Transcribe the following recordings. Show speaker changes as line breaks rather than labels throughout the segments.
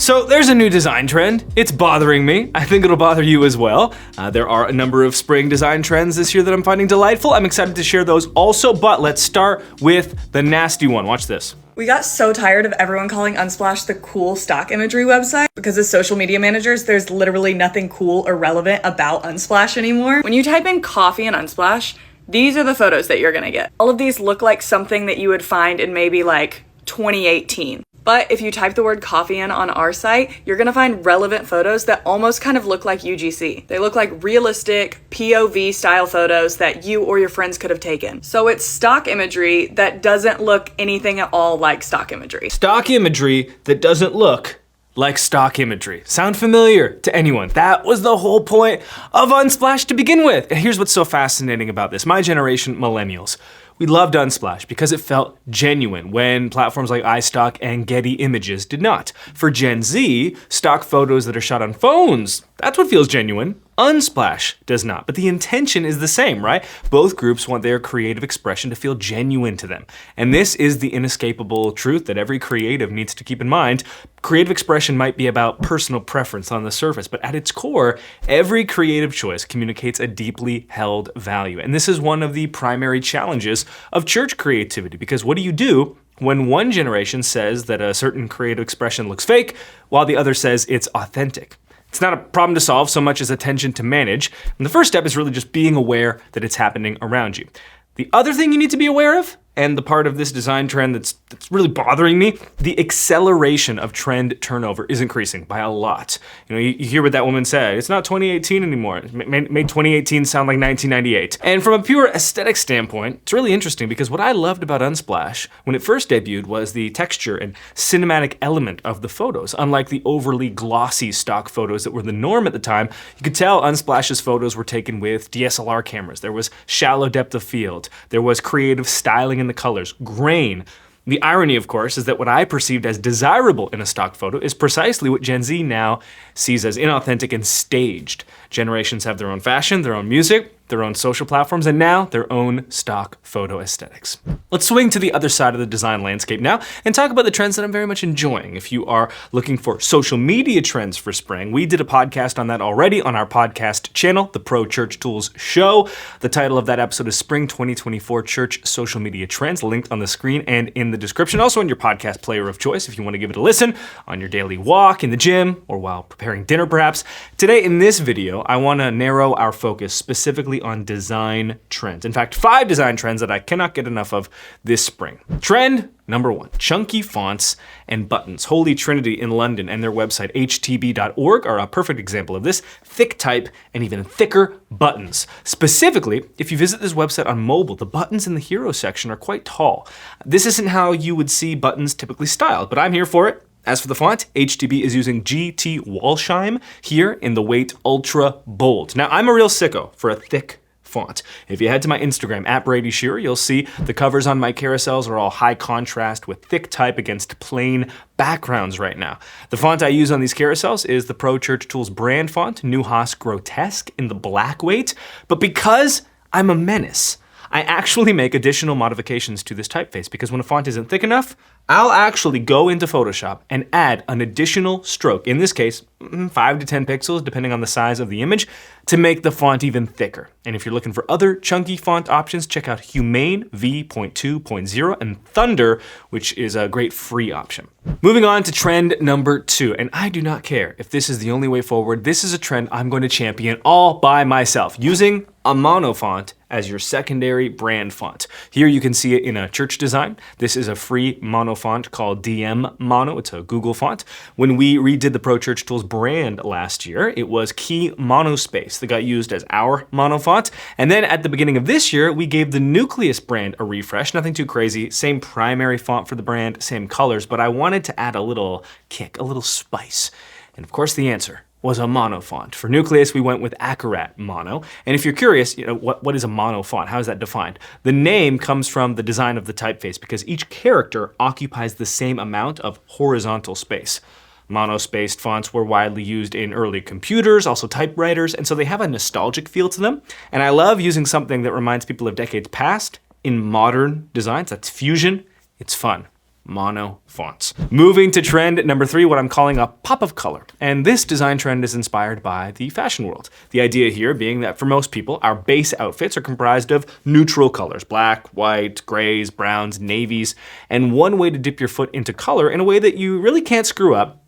So there's a new design trend. It's bothering me. I think it'll bother you as well. There are a number of spring design trends this year that I'm finding delightful. I'm excited to share those also, but let's start with the nasty one. Watch this.
We got so tired of everyone calling Unsplash the cool stock imagery website because as social media managers, there's literally nothing cool or relevant about Unsplash anymore. When you type in coffee and Unsplash, these are the photos that you're gonna get. All of these look like something that you would find in maybe like 2018. But if you type the word coffee in on our site, you're gonna find relevant photos that almost kind of look like UGC. They look like realistic POV style photos that you or your friends could have taken. So it's stock imagery that doesn't look anything at all like stock imagery.
Stock imagery that doesn't look like stock imagery. Sound familiar to anyone? That was the whole point of Unsplash to begin with. And here's what's so fascinating about this. My generation, millennials, we loved Unsplash because it felt genuine when platforms like iStock and Getty Images did not. For Gen Z, stock photos that are shot on phones, that's what feels genuine. Unsplash does not, but the intention is the same, right? Both groups want their creative expression to feel genuine to them. And this is the inescapable truth that every creative needs to keep in mind. Creative expression might be about personal preference on the surface, but at its core, every creative choice communicates a deeply held value. And this is one of the primary challenges of church creativity, because what do you do when one generation says that a certain creative expression looks fake, while the other says it's authentic? It's not a problem to solve so much as a tension to manage. And the first step is really just being aware that it's happening around you. The other thing you need to be aware of, and the part of this design trend that's really bothering me, the acceleration of trend turnover is increasing by a lot. You hear what that woman said. It's not 2018 anymore. It made 2018 sound like 1998. And from a pure aesthetic standpoint, it's really interesting because what I loved about Unsplash when it first debuted was the texture and cinematic element of the photos. Unlike the overly glossy stock photos that were the norm at the time, you could tell Unsplash's photos were taken with DSLR cameras. There was shallow depth of field. There was creative styling in the colors, grain. The irony, of course, is that what I perceived as desirable in a stock photo is precisely what Gen Z now sees as inauthentic and staged. Generations have their own fashion, their own music, their own social platforms, and now their own stock photo aesthetics. Let's swing to the other side of the design landscape now and talk about the trends that I'm very much enjoying. If you are looking for social media trends for spring, we did a podcast on that already on our podcast channel, the Pro Church Tools Show. The title of that episode is Spring 2024 Church Social Media Trends, linked on the screen and in the description, also in your podcast player of choice if you want to give it a listen on your daily walk, in the gym, or while preparing dinner perhaps. Today in this video, I want to narrow our focus specifically on design trends. In fact, 5 design trends that I cannot get enough of this spring. Trend number 1, chunky fonts and buttons. Holy Trinity in London and their website htb.org are a perfect example of this. Thick type and even thicker buttons. Specifically, if you visit this website on mobile, the buttons in the hero section are quite tall. This isn't how you would see buttons typically styled, but I'm here for it. As for the font, HTB is using GT Walsheim here in the weight Ultra Bold. Now, I'm a real sicko for a thick font. If you head to my Instagram, @BradyShearer, you'll see the covers on my carousels are all high contrast with thick type against plain backgrounds right now. The font I use on these carousels is the Pro Church Tools brand font, Neuhaus Grotesque in the black weight. But because I'm a menace, I actually make additional modifications to this typeface because when a font isn't thick enough, I'll actually go into Photoshop and add an additional stroke, in this case, 5 to 10 pixels, depending on the size of the image, to make the font even thicker. And if you're looking for other chunky font options, check out Humane v.2.0 and Thunder, which is a great free option. Moving on to trend number 2, and I do not care if this is the only way forward. This is a trend I'm going to champion all by myself, using a mono font as your secondary brand font. Here you can see it in a church design. This is a free mono font called DM Mono. It's a Google font. When we redid the Pro Church Tools brand last year, it was Key Monospace that got used as our mono font. And then at the beginning of this year, we gave the Nucleus brand a refresh. Nothing too crazy. Same primary font for the brand, same colors, but I wanted to add a little kick, a little spice. And of course the answer was a mono font. For Nucleus, we went with Accurat Mono. And if you're curious, what is a mono font? How is that defined? The name comes from the design of the typeface because each character occupies the same amount of horizontal space. Monospaced fonts were widely used in early computers, also typewriters, and so they have a nostalgic feel to them. And I love using something that reminds people of decades past in modern designs. That's fusion. It's fun. mono fonts. Moving to trend number 3, what I'm calling a pop of color. And this design trend is inspired by the fashion world. The idea here being that for most people, our base outfits are comprised of neutral colors, black, white, grays, browns, navies. And one way to dip your foot into color in a way that you really can't screw up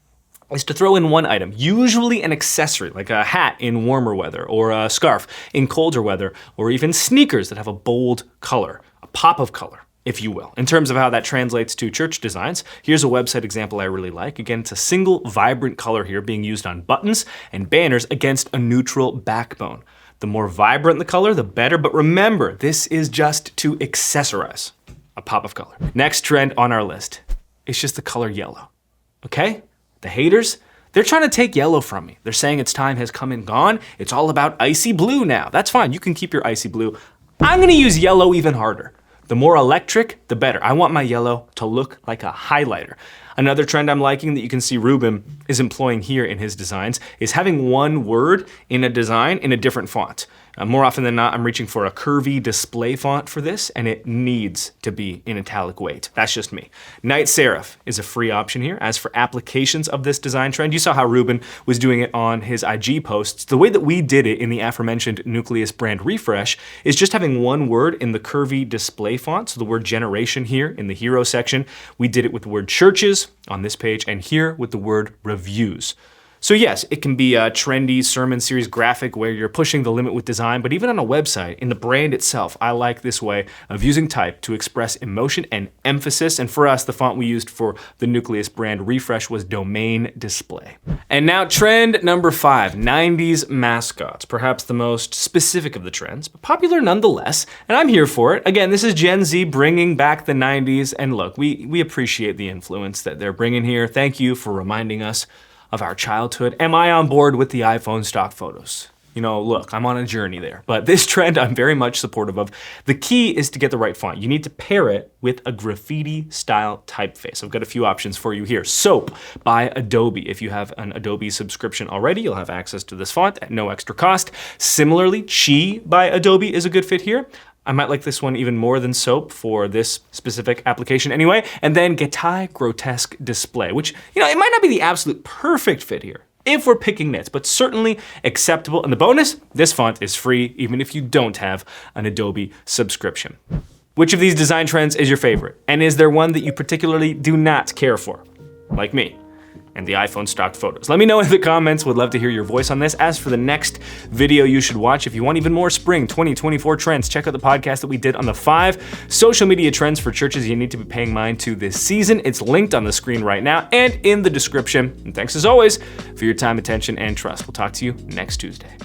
is to throw in one item, usually an accessory, like a hat in warmer weather, or a scarf in colder weather, or even sneakers that have a bold color, a pop of color, if you will. In terms of how that translates to church designs, here's a website example I really like. Again, it's a single vibrant color here being used on buttons and banners against a neutral backbone. The more vibrant the color, the better, but remember, this is just to accessorize a pop of color. Next trend on our list is just the color yellow, okay? The haters, they're trying to take yellow from me. They're saying its time has come and gone. It's all about icy blue now. That's fine, you can keep your icy blue. I'm gonna use yellow even harder. The more electric, the better. I want my yellow to look like a highlighter. Another trend I'm liking that you can see Ruben is employing here in his designs is having one word in a design in a different font. More often than not, I'm reaching for a curvy display font for this, and it needs to be in italic weight. That's just me. Night Serif is a free option here. As for applications of this design trend, you saw how Ruben was doing it on his IG posts. The way that we did it in the aforementioned Nucleus brand refresh is just having one word in the curvy display font, so the word generation here in the hero section. We did it with the word churches on this page, and here with the word reviews. So yes, it can be a trendy sermon series graphic where you're pushing the limit with design, but even on a website, in the brand itself, I like this way of using type to express emotion and emphasis. And for us, the font we used for the Nucleus brand refresh was Domain Display. And now trend number 5, 90s mascots. Perhaps the most specific of the trends, but popular nonetheless. And I'm here for it. Again, this is Gen Z bringing back the 90s. And look, we appreciate the influence that they're bringing here. Thank you for reminding us of our childhood. Am I on board with the iPhone stock photos? You know, look, I'm on a journey there, but this trend I'm very much supportive of. The key is to get the right font. You need to pair it with a graffiti style typeface. I've got a few options for you here. Soap by Adobe. If you have an Adobe subscription already, you'll have access to this font at no extra cost. Similarly, Chi by Adobe is a good fit here. I might like this one even more than Soap for this specific application anyway. And then Getai Grotesque Display, which, you know, it might not be the absolute perfect fit here if we're picking nits, but certainly acceptable. And the bonus, this font is free even if you don't have an Adobe subscription. Which of these design trends is your favorite? And is there one that you particularly do not care for? Like me and the iPhone stock photos. Let me know in the comments. Would love to hear your voice on this. As for the next video you should watch, if you want even more spring 2024 trends, check out the podcast that we did on the 5 social media trends for churches you need to be paying mind to this season. It's linked on the screen right now and in the description. And thanks as always for your time, attention, and trust. We'll talk to you next Tuesday.